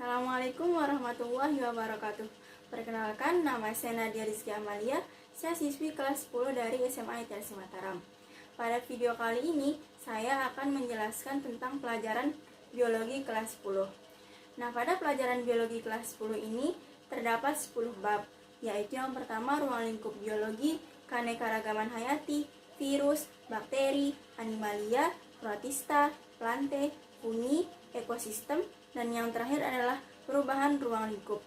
Assalamualaikum warahmatullahi wabarakatuh. Perkenalkan, nama saya Nadia Rizky Amalia. Saya siswi kelas 10 dari SMA ITS Mataram. Pada video kali ini, saya akan menjelaskan tentang pelajaran biologi kelas 10. Nah, pada pelajaran biologi kelas 10 ini terdapat 10 bab, yaitu yang pertama ruang lingkup biologi, keanekaragaman hayati, virus, bakteri, animalia, protista, plante, fungi, ekosistem, dan yang terakhir adalah perubahan ruang lingkup.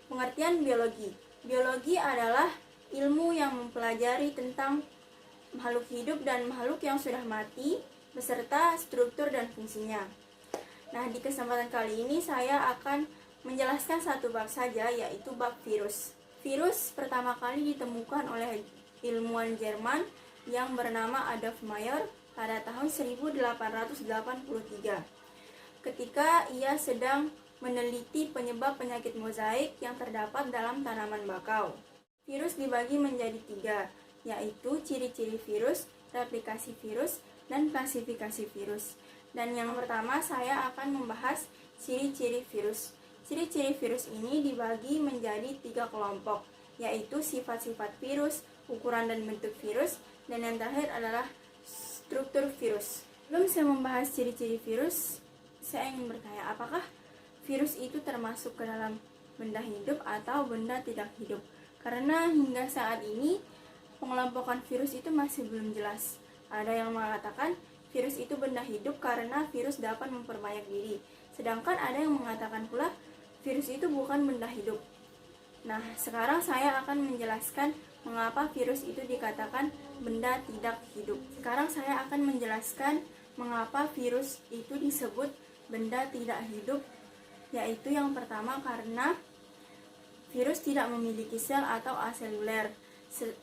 Pengertian biologi. Biologi adalah ilmu yang mempelajari tentang makhluk hidup dan makhluk yang sudah mati, beserta struktur dan fungsinya. Nah, di kesempatan kali ini saya akan menjelaskan satu bab saja, yaitu bab virus. Virus pertama kali ditemukan oleh ilmuwan Jerman yang bernama Adolf Meyer pada tahun 1883. Ketika ia sedang meneliti penyebab penyakit mozaik yang terdapat dalam tanaman bakau. Virus dibagi menjadi 3, yaitu ciri-ciri virus, replikasi virus, dan klasifikasi virus. Dan yang pertama saya akan membahas ciri-ciri virus. Ciri-ciri virus ini dibagi menjadi 3 kelompok, yaitu sifat-sifat virus, ukuran dan bentuk virus, dan yang terakhir adalah struktur virus. Sebelum saya membahas ciri-ciri virus, saya ingin bertanya, apakah virus itu termasuk ke dalam benda hidup atau benda tidak hidup? Karena hingga saat ini pengelompokan virus itu masih belum jelas. Ada yang mengatakan virus itu benda hidup karena virus dapat memperbanyak diri. Sedangkan ada yang mengatakan pula virus itu bukan benda hidup. Nah, sekarang saya akan menjelaskan mengapa virus itu dikatakan benda tidak hidup. Sekarang saya akan menjelaskan mengapa virus itu disebut benda tidak hidup, yaitu yang pertama karena virus tidak memiliki sel atau aseluler.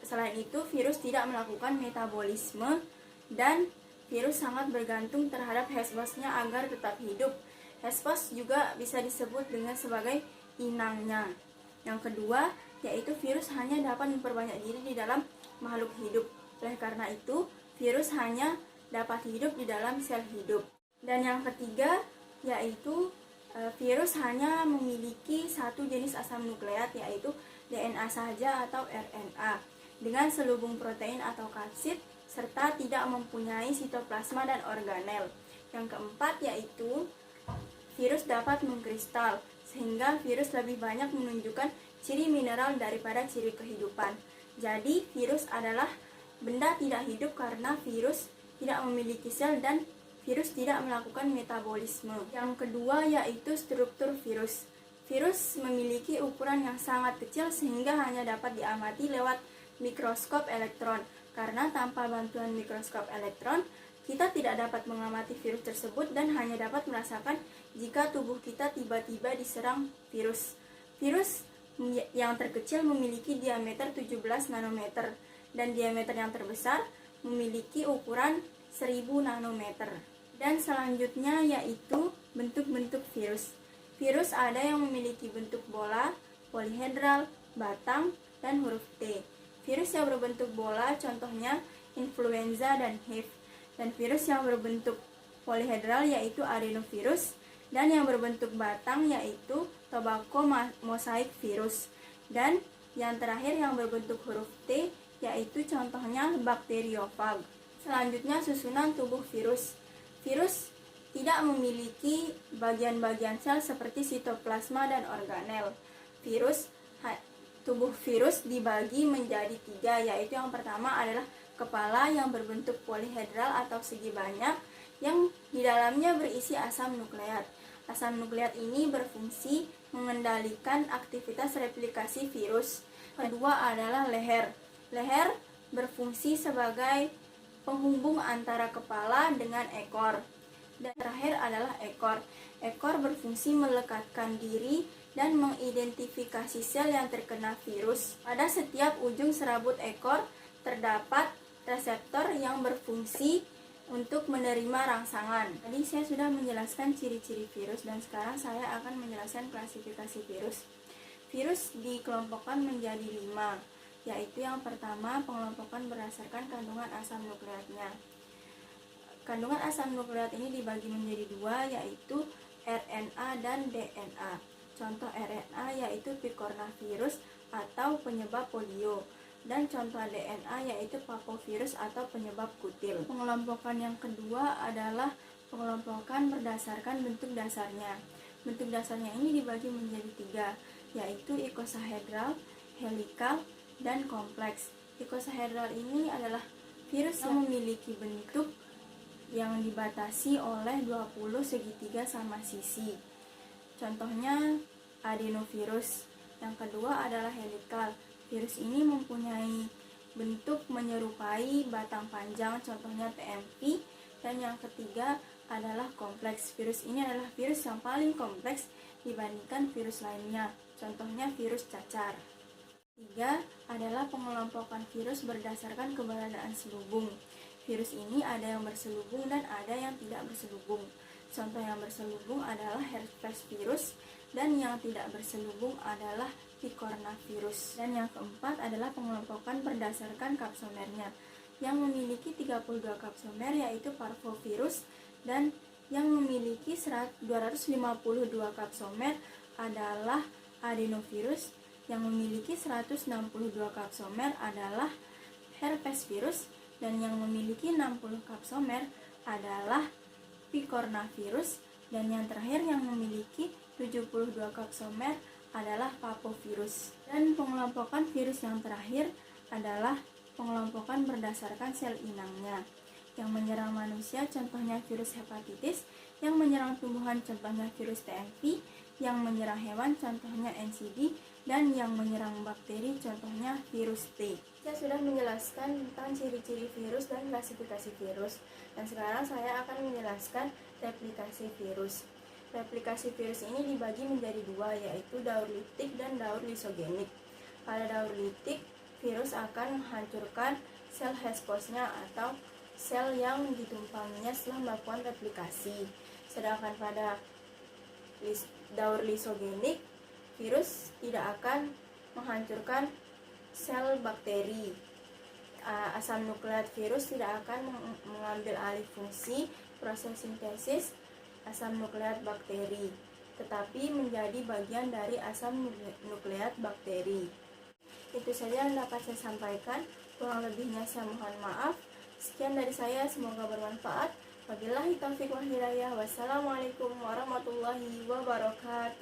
Selain itu, virus tidak melakukan metabolisme dan virus sangat bergantung terhadap host host-nya agar tetap hidup. Host host juga bisa disebut dengan sebagai inangnya. Yang kedua, yaitu virus hanya dapat memperbanyak diri di dalam makhluk hidup. Oleh karena itu, virus hanya dapat hidup di dalam sel hidup. Dan yang ketiga, yaitu virus hanya memiliki satu jenis asam nukleat, yaitu DNA saja atau RNA, dengan selubung protein atau kapsid, serta tidak mempunyai sitoplasma dan organel. Yang keempat, yaitu virus dapat mengkristal, sehingga virus lebih banyak menunjukkan ciri mineral daripada ciri kehidupan. Jadi, virus adalah benda tidak hidup karena virus tidak memiliki sel dan virus tidak melakukan metabolisme. Yang kedua, yaitu struktur virus. Virus memiliki ukuran yang sangat kecil sehingga hanya dapat diamati lewat mikroskop elektron. Karena tanpa bantuan mikroskop elektron, kita tidak dapat mengamati virus tersebut dan hanya dapat merasakan jika tubuh kita tiba-tiba diserang virus. Virus yang terkecil memiliki diameter 17 nanometer dan diameter yang terbesar memiliki ukuran 1000 nanometer. Dan selanjutnya yaitu bentuk-bentuk virus. Virus ada yang memiliki bentuk bola, polihedral, batang, dan huruf T. Virus yang berbentuk bola contohnya influenza dan HIV. Dan virus yang berbentuk polihedral yaitu adenovirus, dan yang berbentuk batang yaitu tobacco mosaic virus. Dan yang terakhir yang berbentuk huruf T yaitu contohnya bakteriofag. Selanjutnya susunan tubuh virus. Virus tidak memiliki bagian-bagian sel seperti sitoplasma dan organel. Tubuh virus dibagi menjadi 3, yaitu yang pertama adalah kepala yang berbentuk polihedral atau segi banyak, yang di dalamnya berisi asam nukleat. Asam nukleat ini berfungsi mengendalikan aktivitas replikasi virus. Kedua adalah leher. Leher berfungsi sebagai penghubung antara kepala dengan ekor. Dan terakhir adalah ekor. Ekor berfungsi melekatkan diri dan mengidentifikasi sel yang terkena virus. Pada setiap ujung serabut ekor terdapat reseptor yang berfungsi untuk menerima rangsangan. Tadi saya sudah menjelaskan ciri-ciri virus dan sekarang saya akan menjelaskan klasifikasi virus. Virus dikelompokkan menjadi 5. Yaitu yang pertama, pengelompokan berdasarkan kandungan asam nukleatnya. Kandungan asam nukleat ini dibagi menjadi 2, yaitu RNA dan DNA. Contoh RNA yaitu picornavirus atau penyebab polio, dan contoh DNA yaitu papovirus atau penyebab kutil. Pengelompokan yang kedua adalah pengelompokan berdasarkan bentuk dasarnya. Bentuk dasarnya ini dibagi menjadi 3, yaitu ikosahedral, helikal, dan kompleks. Ikosahedral ini adalah virus yang memiliki bentuk yang dibatasi oleh 20 segitiga sama sisi. Contohnya adenovirus. Yang kedua adalah helikal. Virus ini mempunyai bentuk menyerupai batang panjang, contohnya TMV. Dan yang ketiga adalah kompleks. Virus ini adalah virus yang paling kompleks dibandingkan virus lainnya, contohnya virus cacar. 3 adalah pengelompokan virus berdasarkan keberadaan selubung. Virus ini ada yang berselubung dan ada yang tidak berselubung. Contoh yang berselubung adalah herpes virus, dan yang tidak berselubung adalah picornavirus. Dan yang keempat adalah pengelompokan berdasarkan kapsomernya. Yang memiliki 32 kapsomer yaitu parvovirus, dan yang memiliki 252 kapsomer adalah adenovirus. Yang memiliki 162 kapsomer adalah herpes virus, dan yang memiliki 60 kapsomer adalah picornavirus, dan yang terakhir yang memiliki 72 kapsomer adalah papovirus. Dan pengelompokan virus yang terakhir adalah pengelompokan berdasarkan sel inangnya. Yang menyerang manusia contohnya virus hepatitis, yang menyerang tumbuhan contohnya virus TMV, yang menyerang hewan contohnya NCD, dan yang menyerang bakteri contohnya virus T. Saya sudah menjelaskan tentang ciri-ciri virus dan klasifikasi virus, dan sekarang saya akan menjelaskan replikasi virus. Replikasi virus ini dibagi menjadi 2, yaitu daur litik dan daur lisogenik. Pada daur litik, virus akan menghancurkan sel host-nya atau sel yang ditumpanginya setelah melakukan replikasi. Sedangkan pada daur lisogenik, virus tidak akan menghancurkan sel bakteri. Asam nukleat virus tidak akan mengambil alih fungsi proses sintesis asam nukleat bakteri, tetapi menjadi bagian dari asam nukleat bakteri. Itu saja yang dapat saya sampaikan. Kurang lebihnya saya mohon maaf. Sekian dari saya, semoga bermanfaat. Wabillahi taufiq wal hidayah. Wassalamualaikum warahmatullahi wabarakatuh.